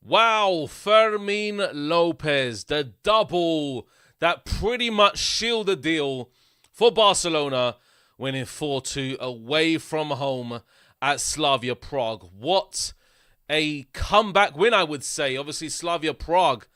Wow, Fermín López, the double that pretty much sealed the deal for Barcelona, winning 4-2 away from home at Slavia Prague. What a comeback win, I would say. Obviously, Slavia Prague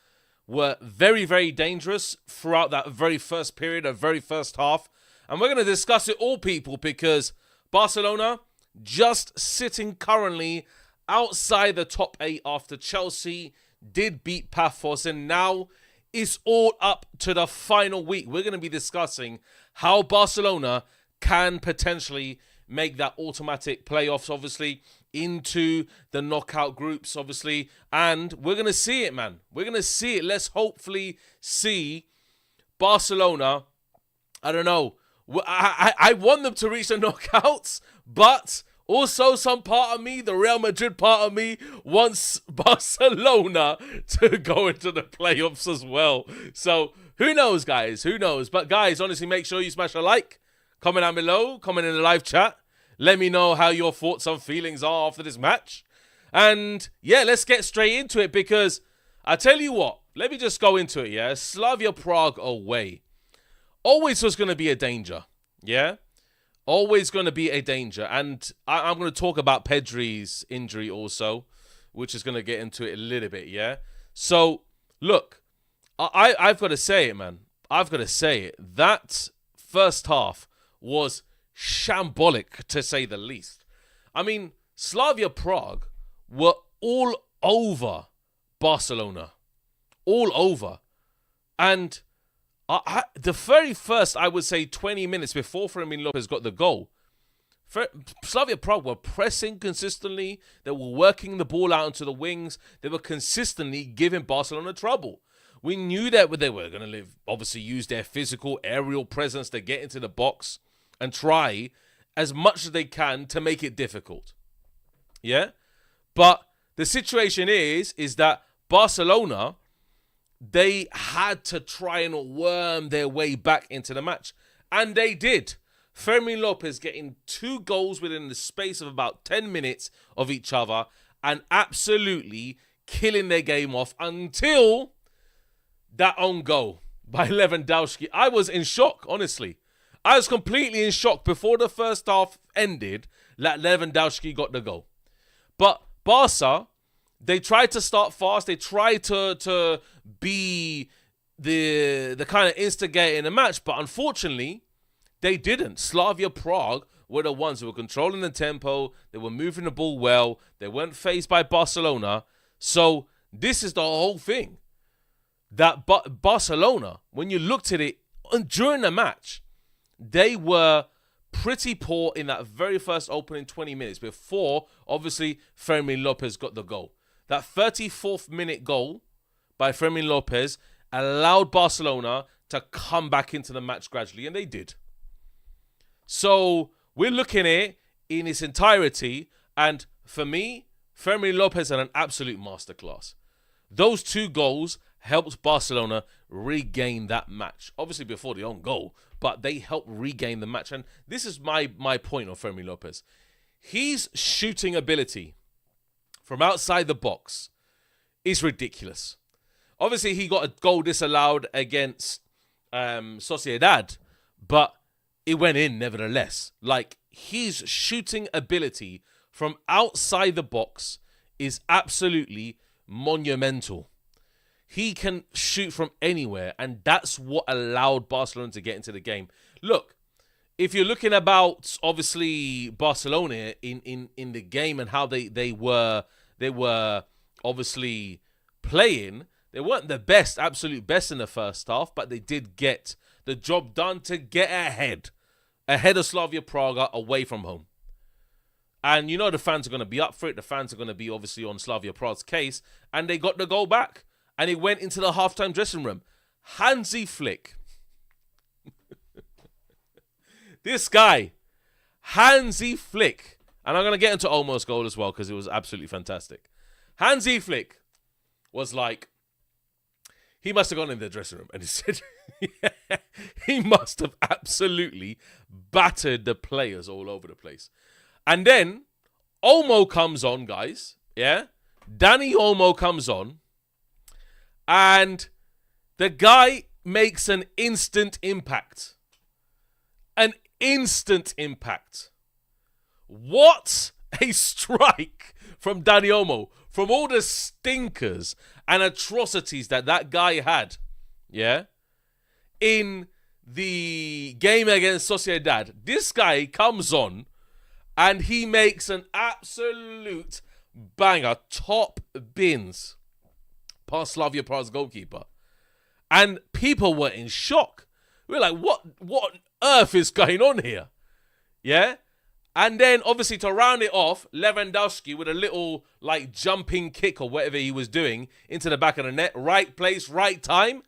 were very, very dangerous throughout that very first period, that very first half. And we're going to discuss it all, people, because Barcelona just sitting currently outside the top 8 after Chelsea did beat Paphos, and now it's all up to the final week. We're going to be discussing how Barcelona can potentially make that automatic playoffs, obviously, into the knockout groups, obviously, and we're going to see it, man. We're going to see it. Let's hopefully see Barcelona. I don't know. I want them to reach the knockouts, but also some part of me, the Real Madrid part of me, wants Barcelona to go into the playoffs as well. So who knows, guys? Who knows? But guys, honestly, make sure you smash a like, comment down below, comment in the live chat. Let me know how your thoughts and feelings are after this match. And yeah, let's get straight into it, because I tell you what, let me just go into it, yeah? Slavia Prague away always was going to be a danger, yeah? Always going to be a danger. And I'm going to talk about Pedri's injury also, which is going to get into it a little bit, yeah? So, look, I've got to say it, man. I've got to say it. That first half was shambolic, to say the least. I mean, Slavia Prague were all over Barcelona. All over. And the very first, I would say, 20 minutes before Fermín López got the goal, Slavia Prague were pressing consistently. They were working the ball out into the wings. They were consistently giving Barcelona trouble. We knew that they were going to obviously use their physical aerial presence to get into the box and try as much as they can to make it difficult. Yeah? But the situation is that Barcelona, they had to try and worm their way back into the match. And they did. Fermín López getting 2 goals within the space of about 10 minutes of each other and absolutely killing their game off until that own goal by Lewandowski. I was in shock, honestly. I was completely in shock before the first half ended that Lewandowski got the goal. But Barca, they tried to start fast. They tried to be the kind of instigator in the match. But unfortunately, they didn't. Slavia Prague were the ones who were controlling the tempo. They were moving the ball well. They weren't fazed by Barcelona. So this is the whole thing. That Barcelona, when you looked at it during the match, they were pretty poor in that very first opening 20 minutes before, obviously, Fermín López got the goal. That 34th minute goal by Fermín López allowed Barcelona to come back into the match gradually, and they did. So we're looking at it in its entirety, and for me, Fermín López had an absolute masterclass. Those 2 goals helped Barcelona regain that match. Obviously before the own goal, but they helped regain the match. And this is my point of Fermín López. His shooting ability from outside the box is ridiculous. Obviously, he got a goal disallowed against Sociedad, but it went in nevertheless. Like, his shooting ability from outside the box is absolutely monumental. He can shoot from anywhere, and that's what allowed Barcelona to get into the game. Look, if you're looking about, obviously, Barcelona in the game and how they were obviously playing, they weren't the best, absolute best in the first half, but they did get the job done to get ahead of Slavia Prague away from home. And you know the fans are going to be up for it. The fans are going to be obviously on Slavia Prague's case, and they got the goal back. And he went into the halftime dressing room. Hansi Flick. This guy, Hansi Flick. And I'm going to get into Olmo's goal as well, because it was absolutely fantastic. Hansi Flick was like, he must have gone in the dressing room and he said, yeah, he must have absolutely battered the players all over the place. And then Olmo comes on, guys. Yeah. Danny Olmo comes on, and the guy makes an instant impact. An instant impact. What a strike from Danny Olmo. From all the stinkers and atrocities that guy had, yeah, in the game against Sociedad, this guy comes on and he makes an absolute banger, top bins past Slavia Prague's goalkeeper. And people were in shock. We were like, what on earth is going on here? Yeah? And then, obviously, to round it off, Lewandowski with a little, like, jumping kick or whatever he was doing into the back of the net. Right place, right time.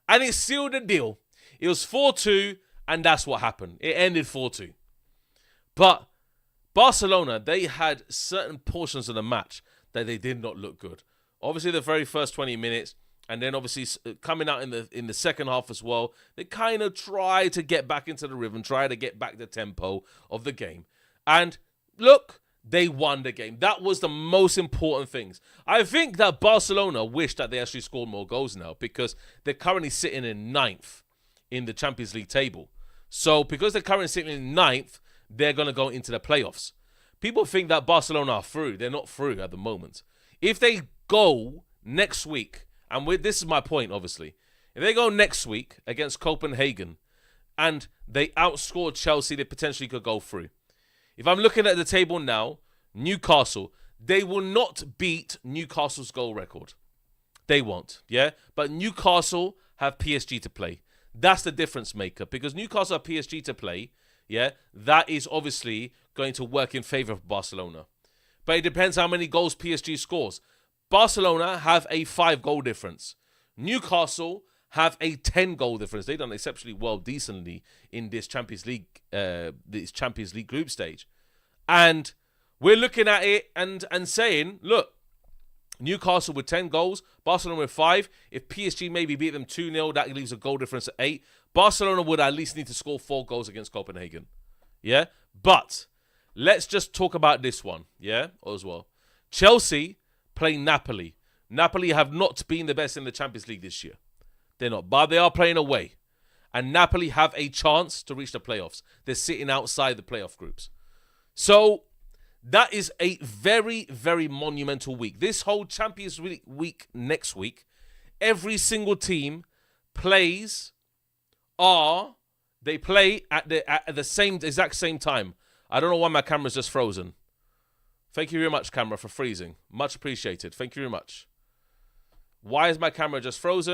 And it sealed the deal. It was 4-2, and that's what happened. It ended 4-2. But Barcelona, they had certain portions of the match that they did not look good. Obviously, the very first 20 minutes, and then obviously coming out in the second half as well, they kind of tried to get back into the rhythm, try to get back the tempo of the game. And look, they won the game. That was the most important things. I think that Barcelona wish that they actually scored more goals now because they're currently sitting in 9th in the Champions League table. So because they're currently sitting in 9th, they're going to go into the playoffs. People think that Barcelona are through. They're not through at the moment. If they go next week, and this is my point, obviously. If they go next week against Copenhagen and they outscore Chelsea, they potentially could go through. If I'm looking at the table now, Newcastle, they will not beat Newcastle's goal record. They won't, yeah? But Newcastle have PSG to play. That's the difference maker because Newcastle have PSG to play, yeah? That is obviously going to work in favor of Barcelona. But it depends how many goals PSG scores. Barcelona have a 5-goal difference. Newcastle have a 10-goal difference. They've done exceptionally well, decently in this Champions League group stage. And we're looking at it and saying, look, Newcastle with 10 goals, Barcelona with 5. If PSG maybe beat them 2-0, that leaves a goal difference at 8. Barcelona would at least need to score 4 goals against Copenhagen. Yeah? But let's just talk about this one, yeah, as well. Chelsea play Napoli. Napoli have not been the best in the Champions League this year. They're not, but they are playing away. And Napoli have a chance to reach the playoffs. They're sitting outside the playoff groups. So that is a very, very monumental week. This whole Champions League week next week, every single team plays they play at the exact same time. I don't know why my camera's just frozen. Thank you very much, camera, for freezing. Much appreciated. Thank you very much. Why is my camera just frozen?